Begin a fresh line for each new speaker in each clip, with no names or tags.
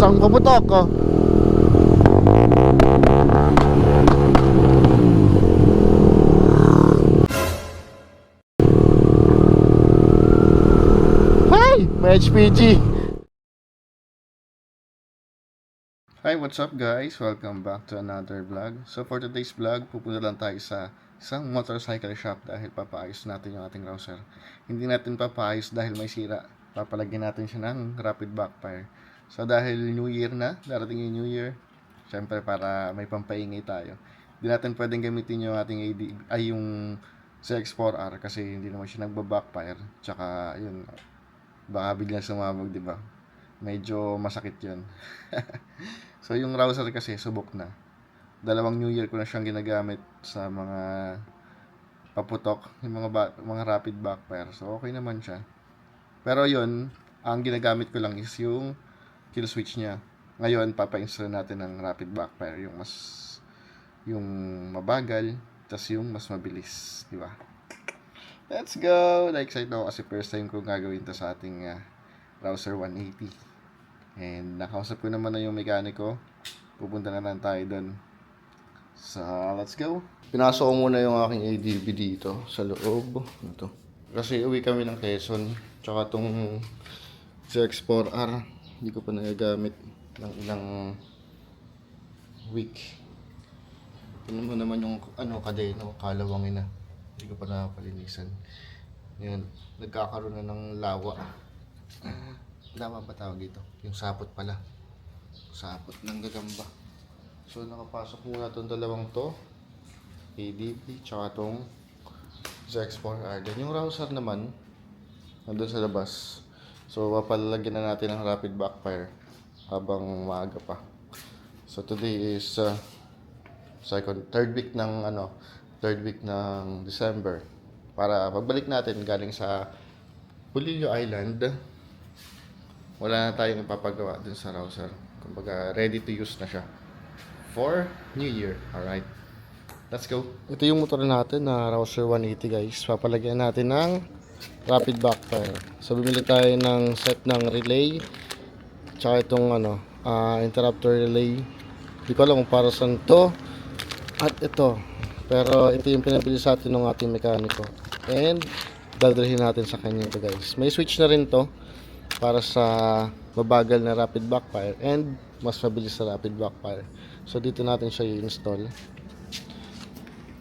Isang paputok oh. Hi! May HPG. Hi, what's up guys? Welcome back to another vlog. So for today's vlog, pupunta lang tayo sa isang motorcycle shop dahil papaayos natin yung ating Rouser. Hindi natin papaayos dahil may sira. Papalagyan natin siya ng rapid backfire. So dahil New Year na, darating yung New Year, syempre para may pampaingay tayo. Hindi natin pwedeng gamitin yung ating yung CX-4R kasi hindi naman siya nagba-backfire. Tsaka yun, baka biglang sumabog, di ba? Medyo masakit yun. So yung Rouser kasi subok na. Dalawang New Year ko na siyang ginagamit sa mga paputok, yung mga rapid backfire. So okay naman siya. Pero yun, ang ginagamit ko lang is yung kill switch niya. Ngayon papa-install natin ng rapid backfire, yung mabagal, tas yung mas mabilis, di ba? Let's go! Na-excite ako kasi first time ko gagawin to sa ating Rouser 180. And nakausap ko naman na yung mekaniko. Pupunta na lang tayo doon. So, let's go. Pinasok ko muna yung aking ADB dito sa loob. Ito. Kasi uwi kami ng Quezon. Tsaka tong CX-4R. Hindi ko pa nagagamit ng ilang week. Ito naman yung kadeno, kalawangin na. Hindi ko pa nakapalinisan. Yan. Nagkakaroon na ng lawa. Lawa ba tawag dito? Yung sapot pala. Sapot ng gagamba. So nakapasok muna itong dalawang to. ADB, tsaka itong ZX4R. Then yung Rouser naman, nandun sa labas. So papalagyan na natin ng rapid backfire habang maaga pa. So today is third week ng December. Para pagbalik natin galing sa Pulillo Island, wala na tayong ipapagawa dun sa Rouser. Kumbaga, ready to use na siya for New Year. Alright, let's go. Ito yung motor natin na Rouser 180 guys. Papalagyan natin ng rapid backfire. So, bumili tayo ng set ng relay. Tsaka itong interrupter relay. Hindi ko alam kung para saan to. At ito. Pero ito yung pinabili sa atin ng ating mekaniko. And, dadalhin natin sa kanya ito guys. May switch na rin to para sa mabagal na rapid backfire and mas mabilis na rapid backfire. So dito natin siya i-install.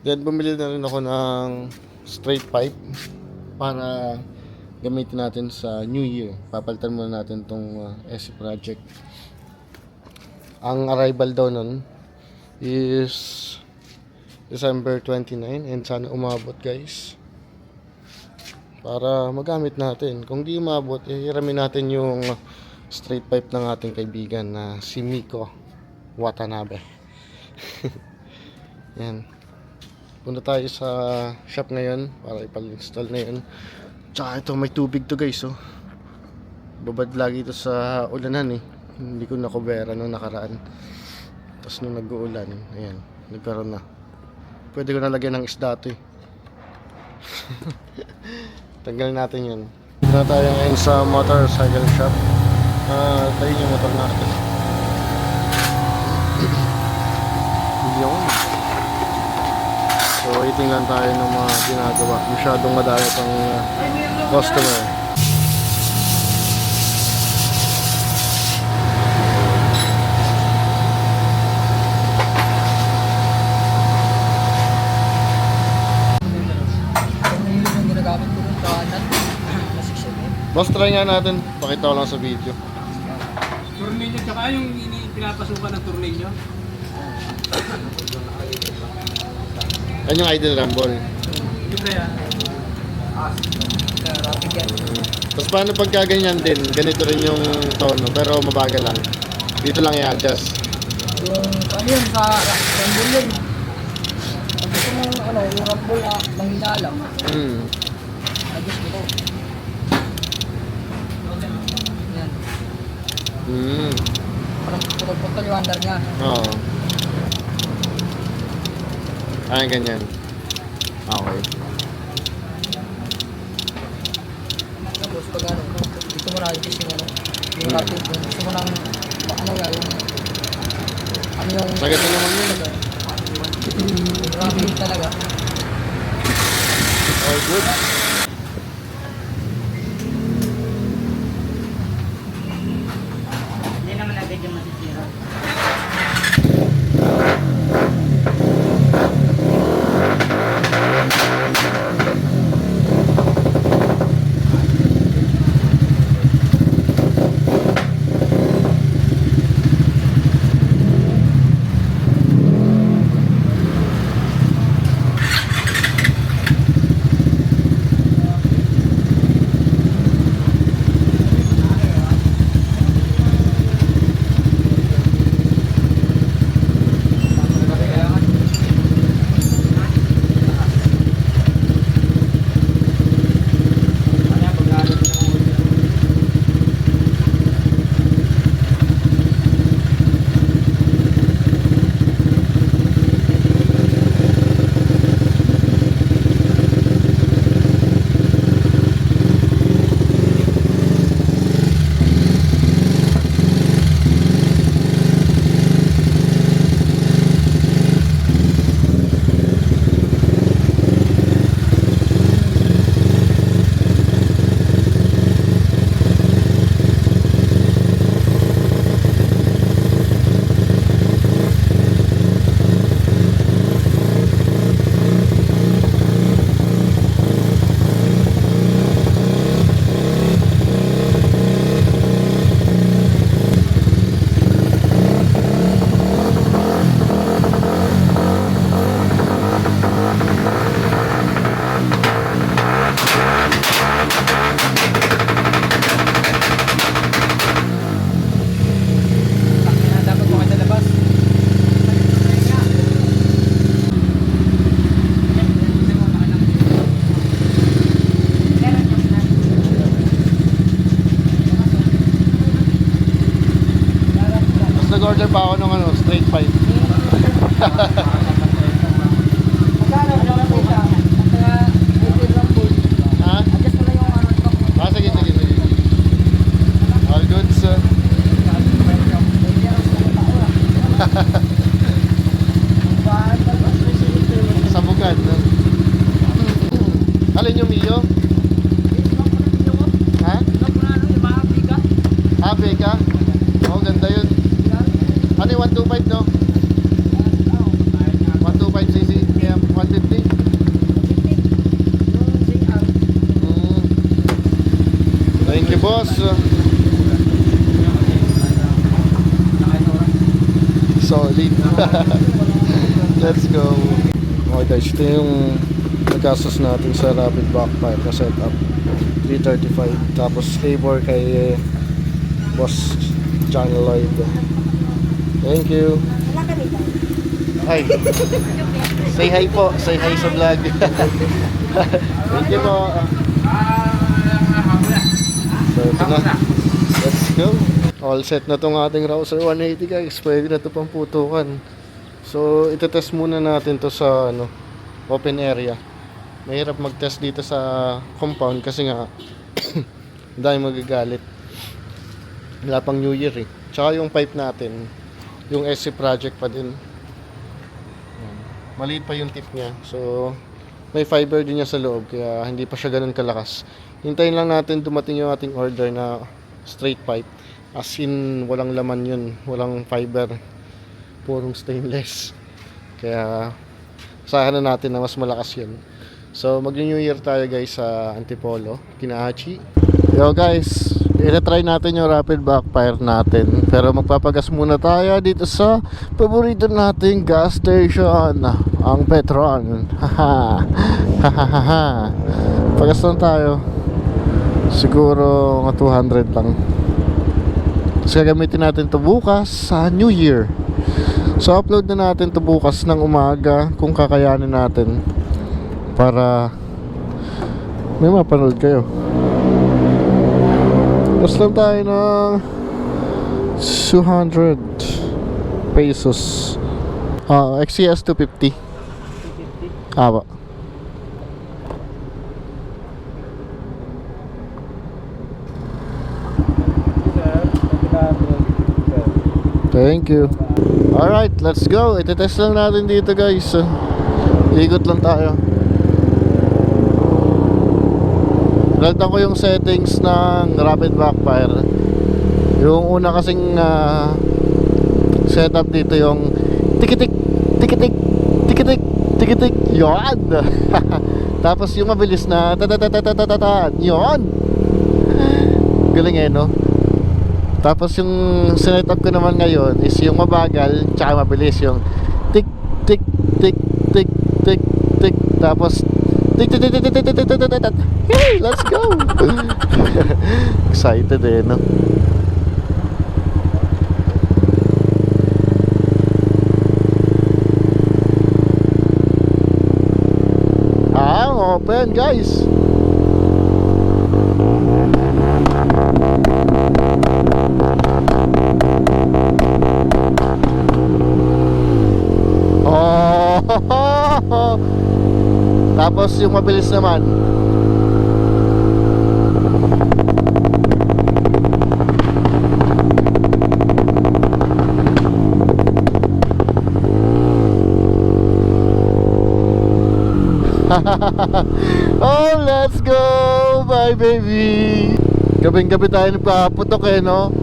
Then bumili na rin ako ng straight pipe para gamitin natin sa New Year. Papalitan muna natin tong SC Project. Ang arrival daw nun is December 29 and sana umabot guys, para magamit natin. Kung di umabot, hiramin natin yung straight pipe ng ating kaibigan na si Miko Watanabe. Yan. Punta tayo sa shop ngayon para ipal-install na yun. Tsaka ito, may tubig to guys oh. Babad lagi ito sa ulanan eh. Hindi ko nakubera nung nakaraan. Tapos nung nag-uulan, ayan, nagkaroon na. Pwede ko nalagyan ng isda to eh. Tanggalin natin yun. Dito na tayo ngayon sa motorcycle shop. Tayo yung motor natin. Yun. So waiting lang tayo ng mga ginagawa. Masyadong madami pang customer. Boss, try nga natin. Pakita ko lang sa video.
Tornilyo, tsaka yung pinapasukan ng tornilyo.
Yan yung idle rumble.
Hindi ba yan?
Tapos paano pagka ganyan din? Ganito rin yung tono, pero mabagal lang. Dito lang i-adjust.
Yung yun sa rumble yun. Pag gusto mo yung rumble manghina lang. Adjust mo ko. Parang putol-putol yung under niya.
Oo. Ay, ganyan. Okay.
Tapos pag dito mo na adjust yung yung rapid. Gusto mo nang yung
Sagad na naman yun.
rapid talaga.
All good.
Hindi naman agad yung masisira. Dapat mo sa labas.
Tapos nag-order pa ako ng straight fight.
Magkano lang po siya? Kaya, little lang po.
Ha?
Adjust mo na yung ano ito.
Sige. All good, sir. Sabugan. No? Alin yung Mio? Ha? Ah, Beka? Oh, ganda yun. Ano yung 125 no? 125cc? Kaya 150? Thank you, boss. Solid. Let's go. Okay guys, ito yung nagastos natin sa rapid backfire na setup. 335. Tapos labor kay Boss John Lloyd. Thank you. Hi. Say hi po. Say hi sa vlog. Thank you po. So ito na. Let's go. All set na tong ating Rouser 180 guys. Pwede na to pang putukan. So itetest muna natin to sa open area. Mahirap mag-test dito sa compound kasi nga dahil magagalit. Wala pang New Year eh. Tsaka yung pipe natin, yung SC project pa din. Maliit pa yung tip niya. So may fiber din niya sa loob kaya hindi pa siya ganun kalakas. Hintayin lang natin dumating yung ating order na straight pipe. As in walang laman yun, walang fiber, purong stainless. Kaya asahan na natin na mas malakas yun. So mag-New Year tayo guys sa Antipolo, Kinahachi. Yo guys, i-try natin yung rapid backfire natin. Pero magpapagas muna tayo dito sa paborito nating gas station, ang Petron. Haha. Pagas lang tayo. Siguro mga 200 lang. Tapos gagamitin natin to bukas sa New Year. So upload na natin to bukas ng umaga kung kakayanin natin, para may mapanood kayo. Tapos lang tayo ng 200 pesos. XCS 250. Aba. Thank you. Alright, let's go. Itetest lang natin dito guys. Ikot lang tayo. Nalagtan ko yung settings ng rapid backfire. Yung una kasing setup dito yung tikitik, tikitik, tikitik, tikitik. Yun. Tapos yung mabilis na ta-ta-ta-ta-ta-ta-ta. Yun. Galing eh, no? Tapos yung sinetup ko naman ngayon is yung mabagal tsaka mabilis, yung tik tik tik tik tik tik, tapos tik tik tik tik tik tik tik tik tik tik. Hey, let's go. Excited eh, no? Open guys. Tapos yung mabilis naman. Oh, let's go! Bye baby! Gabing-gabi tayo nagpaputok eh, no?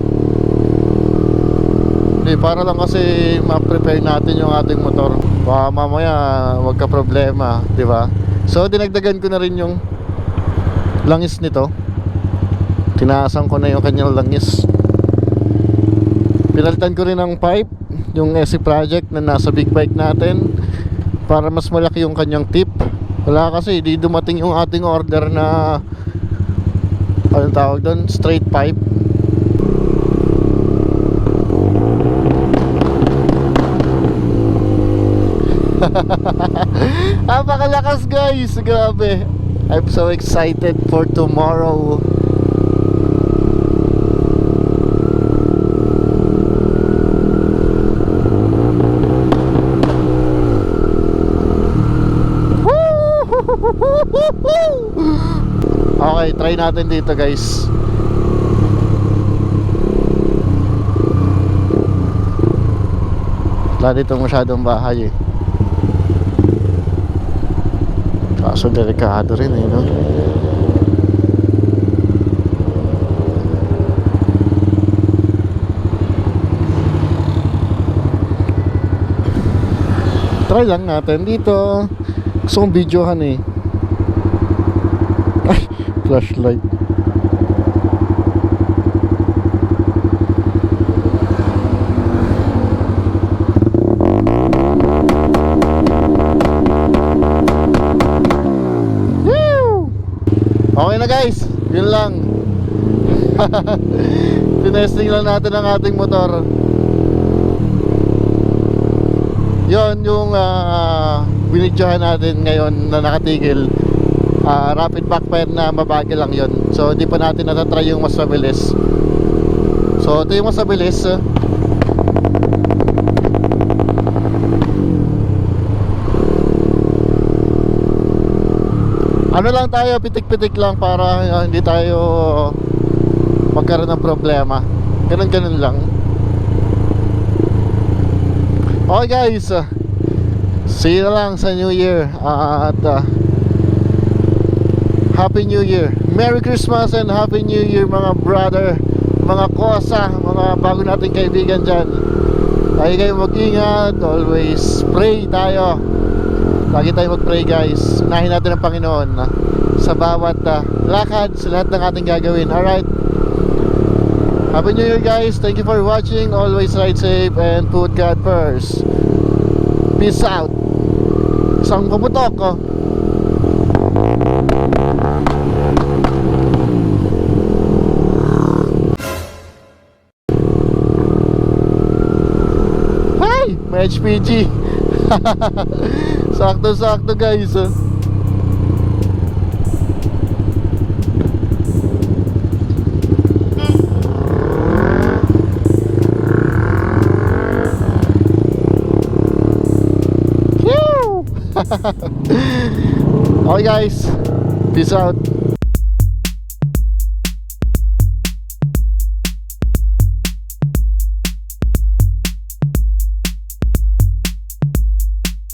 Para lang kasi ma-prepare natin yung ating motor. Baka mamaya wag ka problema, di ba? So dinagdagan ko na rin yung langis nito. Tinaasan ko na yung kanyang langis. Pinalitan ko rin ang pipe, yung SC Project na nasa big bike natin, para mas malaki yung kanyang tip. Wala kasi, di dumating yung ating order na anong tawag doon? Straight pipe. Napakalakas guys, grabe. I'm so excited for tomorrow. Okay, try natin dito guys. Wala dito masyadong bahay eh. Kaso delikado rin eh, no? Try lang natin dito. Gusto kong videohan eh. Ay, flashlight. Okay na guys, yun lang. Tinesting lang natin ang ating motor. Yun yung binidyohan natin ngayon na nakatigil. Rapid backfire na mabagal lang yun. So hindi pa natin natatry yung mas mabilis. So ito yung mas mabilis. Ano lang tayo, pitik-pitik lang para hindi tayo magkaroon ng problema. Ganun-ganun lang. Okay guys, see you na lang sa New Year. At Happy New Year. Merry Christmas and Happy New Year mga brother, mga kosa, mga bago nating kaibigan dyan. Lagi kayo mag-ingat. Always pray tayo. Lagi tayo mag-pray guys. Unahin natin ang Panginoon sa bawat lakad, sa lahat ng ating gagawin. Alright, Happy New Year guys. Thank you for watching. Always ride safe and put God first. Peace out. Isang kaputok ko. Hi! May HPG. Sakto-sakto guys. Okay guys, peace out.